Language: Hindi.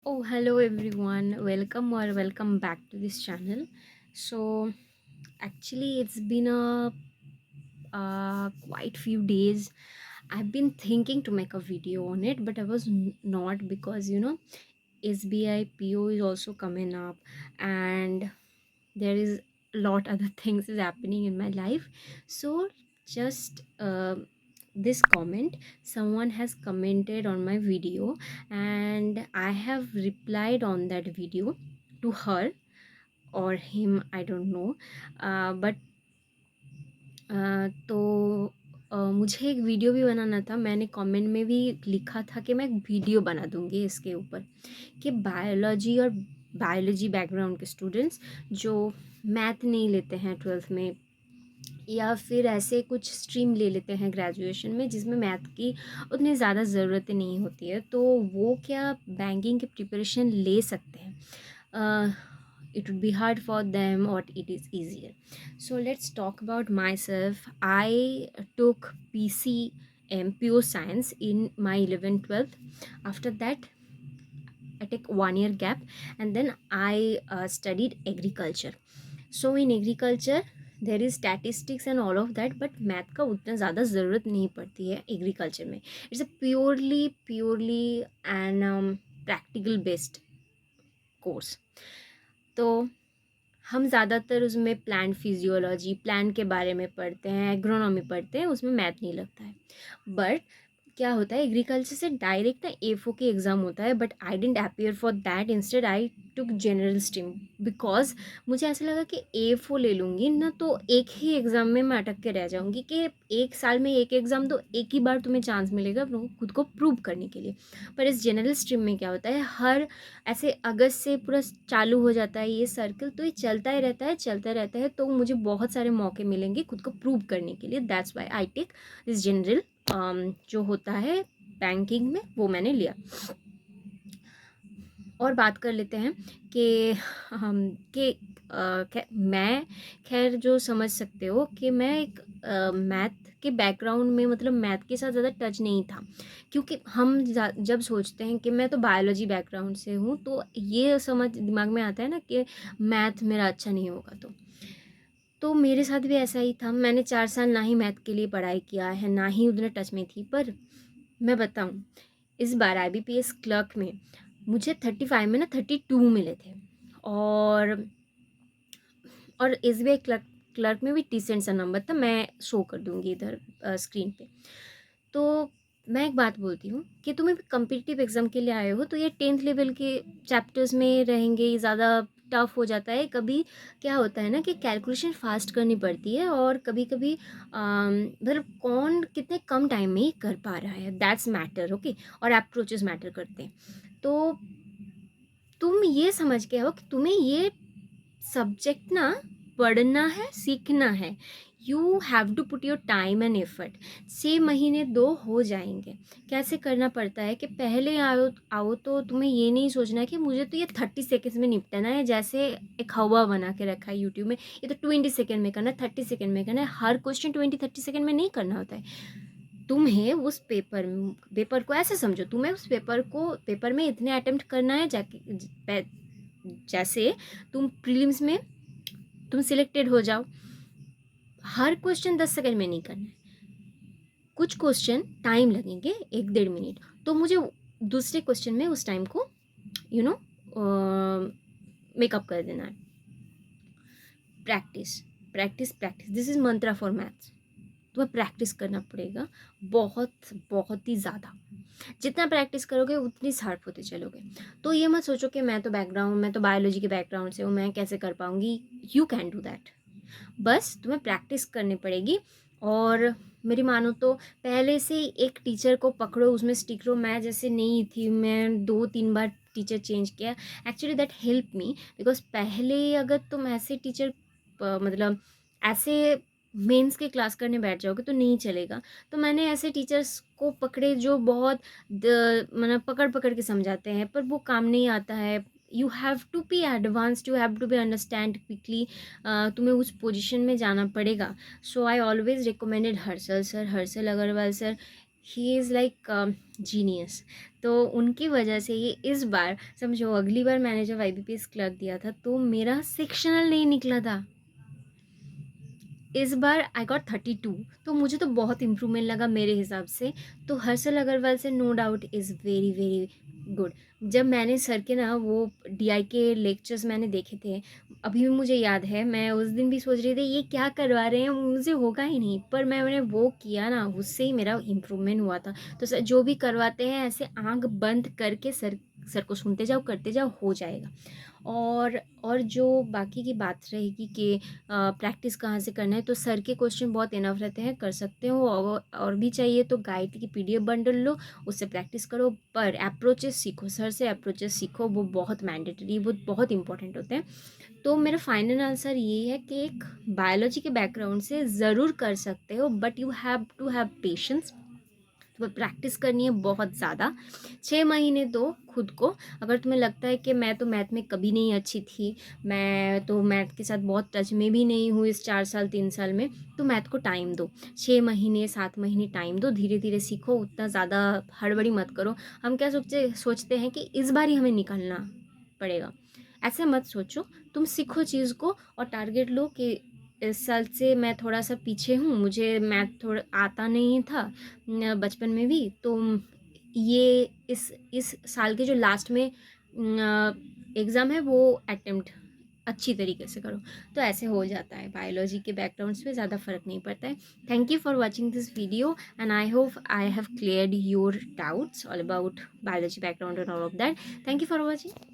Oh, hello everyone. Welcome back to this channel. So, actually, it's been a quite few days. I've been thinking to make a video on it, but I was not because SBI PO is also coming up, and there is a lot other things is happening in my life. So, just this comment, someone has commented on my video and I have replied on that video to her or him, I don't know. But तो मुझे एक वीडियो भी बनाना था। मैंने कमेंट में भी लिखा था कि मैं एक वीडियो बना दूंगी इसके ऊपर कि बायोलॉजी बैकग्राउंड के स्टूडेंट्स जो मैथ नहीं लेते हैं ट्वेल्थ में, या फिर ऐसे कुछ स्ट्रीम ले लेते हैं ग्रेजुएशन में जिसमें मैथ की उतनी ज़्यादा ज़रूरत नहीं होती है, तो वो क्या बैंकिंग की प्रिपरेशन ले सकते हैं? It would be hard for them or it is easier. So let's talk about myself. I took PCM pure science in my 11th 12th. After that I took 1 year gap and then I studied agriculture. So in agriculture there is statistics and all of that, but math का उतना ज़्यादा ज़रूरत नहीं पड़ती है एग्रीकल्चर में. It's a purely and practical based course. तो हम ज़्यादातर उसमें प्लांट फिजियोलॉजी, प्लांट के बारे में पढ़ते हैं, एग्रोनॉमी पढ़ते हैं, उसमें मैथ नहीं लगता है. बट क्या होता है, एग्रीकल्चर से डायरेक्ट ना एफओ के एग्ज़ाम होता है, but I didn't appear for that. Instead I took general stream because मुझे ऐसा लगा कि एफओ ले लूँगी ना तो एक ही एग्ज़ाम में मैं अटक के रह जाऊँगी कि एक साल में एक एग्ज़ाम, तो एक ही बार तुम्हें चांस मिलेगा खुद को प्रूव करने के लिए. पर इस जनरल स्ट्रीम में क्या होता है, हर ऐसे अगस्त से पूरा चालू हो जाता है ये सर्कल, तो ये चलता रहता है. तो मुझे बहुत सारे मौके मिलेंगे खुद को प्रूव करने के लिए. That's why I take this general जो होता है बैंकिंग में, वो मैंने लिया. और बात कर लेते हैं कि मैं खैर जो समझ सकते हो कि मैं एक मैथ के बैकग्राउंड में, मतलब मैथ के साथ ज़्यादा टच नहीं था, क्योंकि हम जब सोचते हैं कि मैं तो बायोलॉजी बैकग्राउंड से हूँ, तो ये समझ दिमाग में आता है ना कि मैथ मेरा अच्छा नहीं होगा. तो मेरे साथ भी ऐसा ही था. मैंने 4 साल ना ही मैथ के लिए पढ़ाई किया है, ना ही उतने टच में थी. पर मैं बताऊँ, इस बार IBPS क्लर्क में मुझे 35 में ना 32 मिले थे. और SBI क्लर्क में भी डिसेंट सा नंबर था. मैं शो कर दूँगी इधर स्क्रीन पे. तो मैं एक बात बोलती हूँ कि तुम कम्पिटिटिव एग्ज़ाम के लिए आए हो, तो ये 10th लेवल के चैप्टर्स में रहेंगे, ये ज़्यादा टफ हो जाता है. कभी क्या होता है ना कि कैलकुलेशन फास्ट करनी पड़ती है, और कभी कभी मतलब कौन कितने कम टाइम में ही कर पा रहा है, दैट्स मैटर. ओके, और अप्रोचेस मैटर करते हैं. तो तुम ये समझ के हो कि तुम्हें ये सब्जेक्ट ना पढ़ना है, सीखना है. You have to put your time and effort. 6 महीने 2 हो जाएंगे. कैसे करना पड़ता है कि पहले आओ आओ तो तुम्हें ये नहीं सोचना है कि मुझे तो ये 30 सेकेंड्स में निपटाना है, जैसे एक हवा बना के रखा है यूट्यूब में, ये तो 20 सेकेंड में करना है, 30 सेकेंड में करना है. हर क्वेश्चन 20-30 सेकेंड में नहीं करना होता है. तुम्हें उस पेपर को ऐसे समझो, तुम्हें उस पेपर में इतने अटेम्प्ट करना है जैसे तुम प्रीलिम्स में तुम सिलेक्टेड हो जाओ. हर क्वेश्चन 10 सेकंड में नहीं करना है. कुछ क्वेश्चन टाइम लगेंगे 1-1.5 मिनट, तो मुझे दूसरे क्वेश्चन में उस टाइम को यू नो मेकअप कर देना है. Practice practice practice, this is Mantra for maths. तुम्हें प्रैक्टिस करना पड़ेगा, बहुत बहुत ही ज़्यादा. जितना प्रैक्टिस करोगे उतनी शार्प होते चलोगे. तो ये मत सोचो कि मैं तो बायोलॉजी के बैकग्राउंड से हूँ, मैं कैसे कर पाऊँगी. You can do that. बस तुम्हें प्रैक्टिस करनी पड़ेगी. और मेरी मानो तो पहले से ही एक टीचर को पकड़ो, उसमें स्टिक रहो. मैं जैसे नहीं थी, मैं 2-3 बार टीचर चेंज किया. Actually that help me, because पहले अगर तुम ऐसे टीचर मतलब ऐसे मेंस के क्लास करने बैठ जाओगे तो नहीं चलेगा. तो मैंने ऐसे टीचर्स को पकड़े जो बहुत मतलब पकड़ पकड़ के समझाते हैं, पर वो काम नहीं आता है. You have to be advanced, you have to be understand quickly. तुम्हें उस पोजीशन में जाना पड़ेगा. So I always recommended Harshal Agarwal sir. He is like genius. तो उनकी वजह से ये इस बार समझो, अगली बार मैंने जब आईबीपीएस क्लर्क दिया था तो मेरा सेक्शनल नहीं निकला था। इस बार आई गॉट 32, तो मुझे तो बहुत इम्प्रूवमेंट लगा मेरे हिसाब से। तो हर्षल अग्रवाल से no doubt is very very good. जब मैंने सर के ना वो डीआई के लेक्चर्स मैंने देखे थे, अभी भी मुझे याद है, मैं उस दिन भी सोच रही थी ये क्या करवा रहे हैं, मुझे होगा ही नहीं, पर मैंने वो किया ना, उससे ही मेरा इम्प्रूवमेंट हुआ था। तो सर जो भी करवाते हैं ऐसे आंख बंद करके सर सर को सुनते जाओ, करते जाओ, हो जाएगा। और जो बाकी की बात रहेगी कि प्रैक्टिस कहाँ से करना है, तो सर के क्वेश्चन बहुत इनफ रहते हैं, कर सकते हो। और भी चाहिए तो गाइड की पीडीएफ बंडल लो, उससे प्रैक्टिस करो, पर अप्रोचेस सीखो, सर से अप्रोचेस सीखो, वो बहुत मैंडेटरी, वो बहुत इंपॉर्टेंट होते हैं। तो मेरा फाइनल आंसर ये है कि एक बायोलॉजी के बैकग्राउंड से ज़रूर कर सकते हो, but you have to have patience. तो प्रैक्टिस करनी है बहुत ज़्यादा। 6 महीने दो खुद को। अगर तुम्हें लगता है कि मैं तो मैथ में कभी नहीं अच्छी थी, मैं तो मैथ के साथ बहुत टच में भी नहीं हूँ इस 4 साल 3 साल में, तो मैथ को टाइम दो। 6 महीने 7 महीने टाइम दो, धीरे धीरे सीखो, उतना ज़्यादा हड़बड़ी मत करो। हम क्या सोचते हैं कि इस बार ही हमें निकलना पड़ेगा, ऐसे मत सोचो। तुम सीखो चीज़ को और टारगेट लो कि इस साल से मैं थोड़ा सा पीछे हूँ, मुझे मैथ थोड़ा आता नहीं था बचपन में भी, तो ये इस साल के जो लास्ट में एग्ज़ाम है वो अटेम्प्ट अच्छी तरीके से करो। तो ऐसे हो जाता है, बायोलॉजी के बैकग्राउंड्स में ज़्यादा फ़र्क नहीं पड़ता है। Thank you for watching this video and I hope I have cleared your doubts all about biology background and all of that. Thank you for watching.